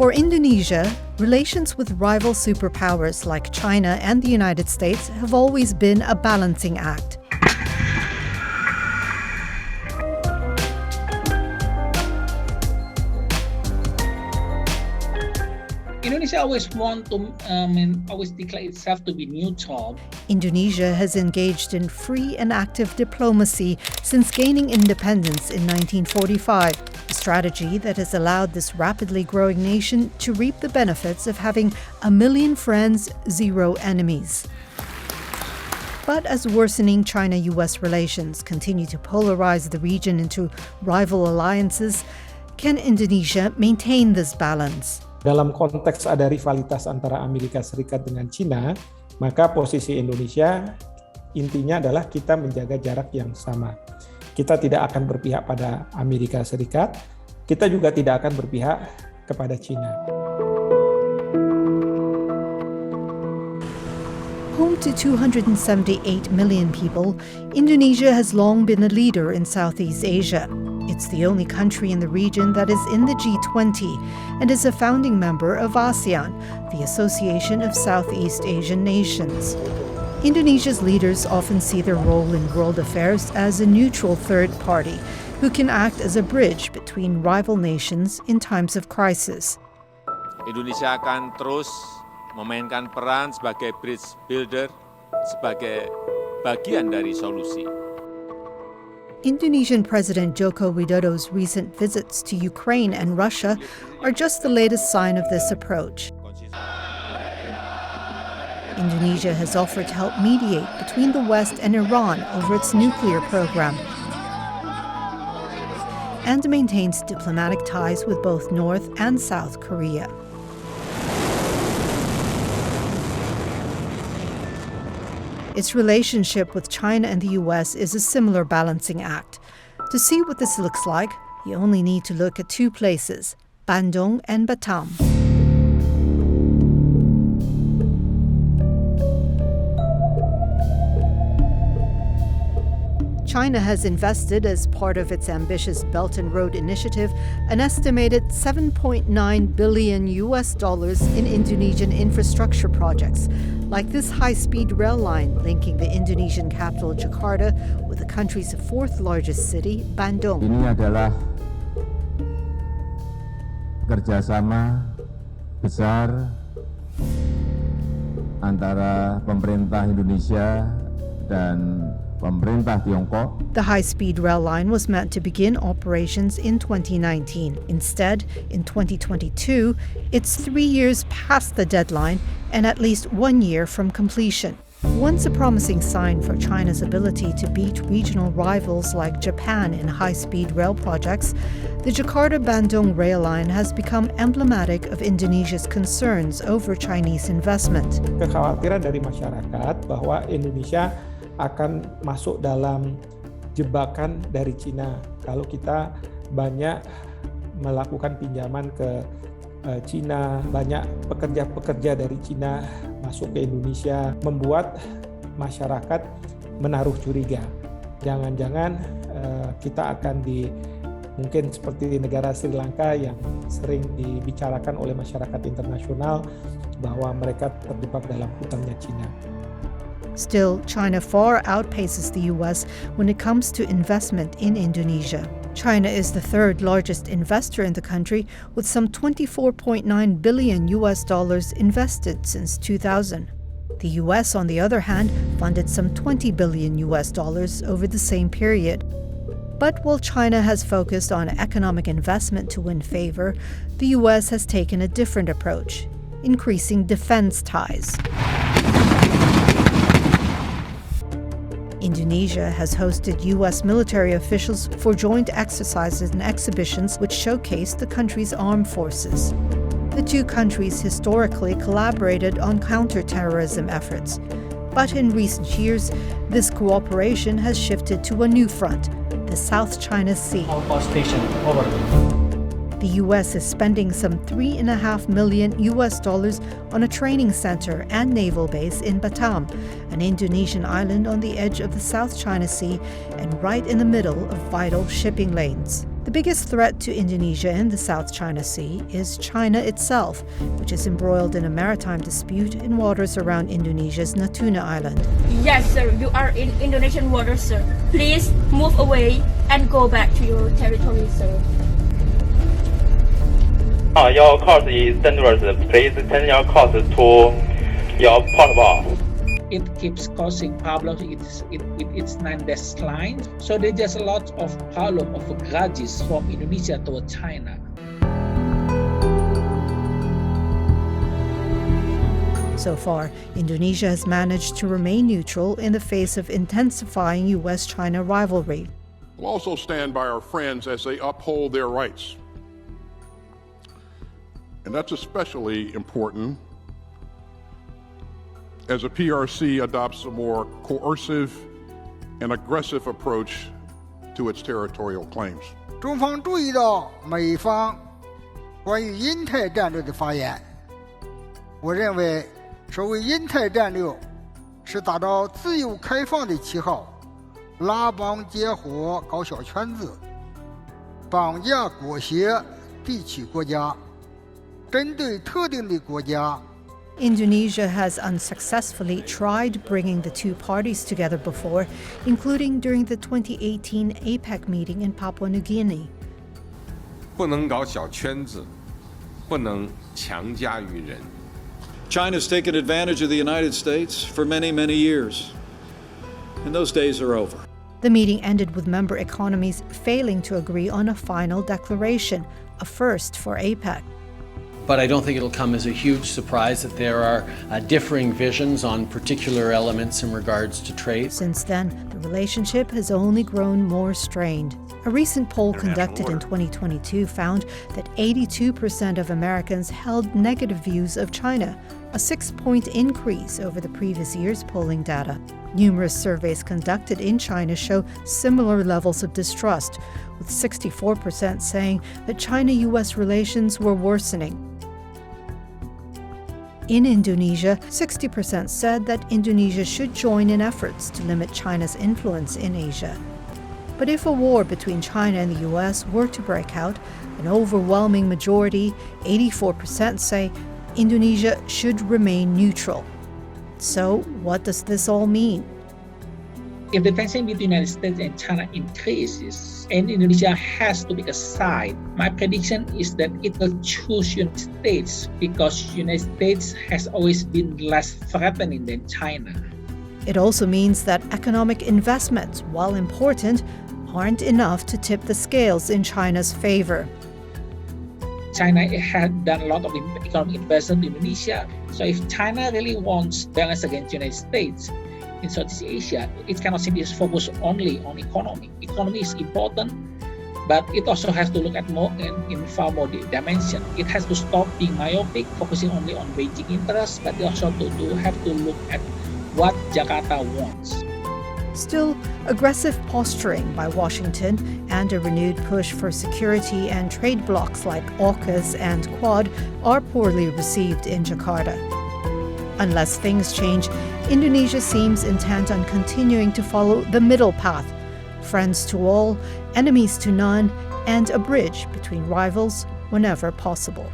For Indonesia, relations with rival superpowers like China and the United States have always been a balancing act. Indonesia always always declare itself to be neutral. Indonesia has engaged in free and active diplomacy since gaining independence in 1945, a strategy that has allowed this rapidly growing nation to reap the benefits of having 1 million friends, 0 enemies. But as worsening China-U.S. relations continue to polarize the region into rival alliances, can Indonesia maintain this balance? Dalam konteks ada rivalitas antara Amerika Serikat dengan China, maka posisi Indonesia intinya adalah kita menjaga jarak yang sama. Kita tidak akan berpihak pada Amerika Serikat, kita juga tidak akan berpihak kepada China. Home to 278 million people, Indonesia has long been a leader in Southeast Asia. It's the only country in the region that is in the G20 and is a founding member of Asean, the Association of Southeast Asian Nations. Indonesia's leaders often see their role in world affairs as a neutral third party who can act as a bridge between rival nations in times of crisis. Indonesia akan terus memainkan peran sebagai bridge builder, sebagai bagian dari solusi. Indonesian President Joko Widodo's recent visits to Ukraine and Russia are just the latest sign of this approach. Indonesia has offered to help mediate between the West and Iran over its nuclear program, and maintains diplomatic ties with both North and South Korea. Its relationship with China and the U.S. is a similar balancing act. To see what this looks like, you only need to look at 2 places, Bandung and Batam. China has invested, as part of its ambitious Belt and Road Initiative, an estimated $7.9 billion in Indonesian infrastructure projects, like this high-speed rail line linking the Indonesian capital Jakarta with the country's 4th largest city, Bandung. Ini adalah kerjasama besar antara pemerintah Indonesia dan pemerintah Tiongkok. The high-speed rail line was meant to begin operations in 2019. Instead, in 2022, it's 3 years past the deadline and at least 1 year from completion. Once a promising sign for China's ability to beat regional rivals like Japan in high-speed rail projects, the Jakarta-Bandung rail line has become emblematic of Indonesia's concerns over Chinese investment. Kekhawatiran dari masyarakat bahwa Indonesia akan masuk dalam jebakan dari Cina kalau kita banyak melakukan pinjaman ke Cina, banyak pekerja-pekerja dari Cina masuk ke Indonesia, membuat masyarakat menaruh curiga. Jangan-jangan kita akan mungkin seperti negara Sri Lanka yang sering dibicarakan oleh masyarakat internasional bahwa mereka terjebak dalam hutangnya Cina. Still, China far outpaces the U.S. when it comes to investment in Indonesia. China is the 3rd largest investor in the country, with some $24.9 billion invested since 2000. The U.S., on the other hand, funded some $20 billion over the same period. But while China has focused on economic investment to win favor, the U.S. has taken a different approach, increasing defense ties. Indonesia has hosted U.S. military officials for joint exercises and exhibitions which showcase the country's armed forces. The 2 countries historically collaborated on counter-terrorism efforts. But in recent years, this cooperation has shifted to a new front, the South China Sea. Station, over. The U.S. is spending some $3.5 million on a training center and naval base in Batam, an Indonesian island on the edge of the South China Sea and right in the middle of vital shipping lanes. The biggest threat to Indonesia in the South China Sea is China itself, which is embroiled in a maritime dispute in waters around Indonesia's Natuna Island. Yes, sir, you are in Indonesian waters, sir. Please move away and go back to your territory, sir. Your course is dangerous. Please turn your course to your port wall. It keeps causing problems with its 9-dash line. So there's just a lot of problem of grudges from Indonesia toward China. So far, Indonesia has managed to remain neutral in the face of intensifying U.S.-China rivalry. We'll also stand by our friends as they uphold their rights. And that's especially important as the PRC adopts a more coercive and aggressive approach to its territorial claims. 中方注意到美方关于印太战略的发言，我认为所谓印太战略是打着自由开放的旗号，拉帮结伙搞小圈子，绑架裹挟地区国家，针对特定的国家。 Indonesia has unsuccessfully tried bringing the two parties together before, including during the 2018 APEC meeting in Papua New Guinea. 不能搞小圈子，不能强加于人。 China's taken advantage of the United States for many, many years, and those days are over. The meeting ended with member economies failing to agree on a final declaration, a first for APEC. But I don't think it'll come as a huge surprise that there are differing visions on particular elements in regards to trade. Since then, the relationship has only grown more strained. A recent poll conducted in 2022 found that 82% of Americans held negative views of China, a 6-point increase over the previous year's polling data. Numerous surveys conducted in China show similar levels of distrust, with 64% saying that China-U.S. relations were worsening. In Indonesia, 60% said that Indonesia should join in efforts to limit China's influence in Asia. But if a war between China and the U.S. were to break out, an overwhelming majority, 84%, say Indonesia should remain neutral. So, what does this all mean? If the tension between the United States and China increases and Indonesia has to pick a side, my prediction is that it will choose United States because United States has always been less threatening than China. It also means that economic investments, while important, aren't enough to tip the scales in China's favor. China had done a lot of economic investment in Indonesia. So if China really wants balance against the United States in Southeast Asia, it cannot simply focus only on economy. Economy is important, but it also has to look at more in far more dimension. It has to stop being myopic, focusing only on Beijing interests, but it also have to look at what Jakarta wants. Still, aggressive posturing by Washington and a renewed push for security and trade blocs like AUKUS and Quad are poorly received in Jakarta. Unless things change, Indonesia seems intent on continuing to follow the middle path: friends to all, enemies to none, and a bridge between rivals whenever possible.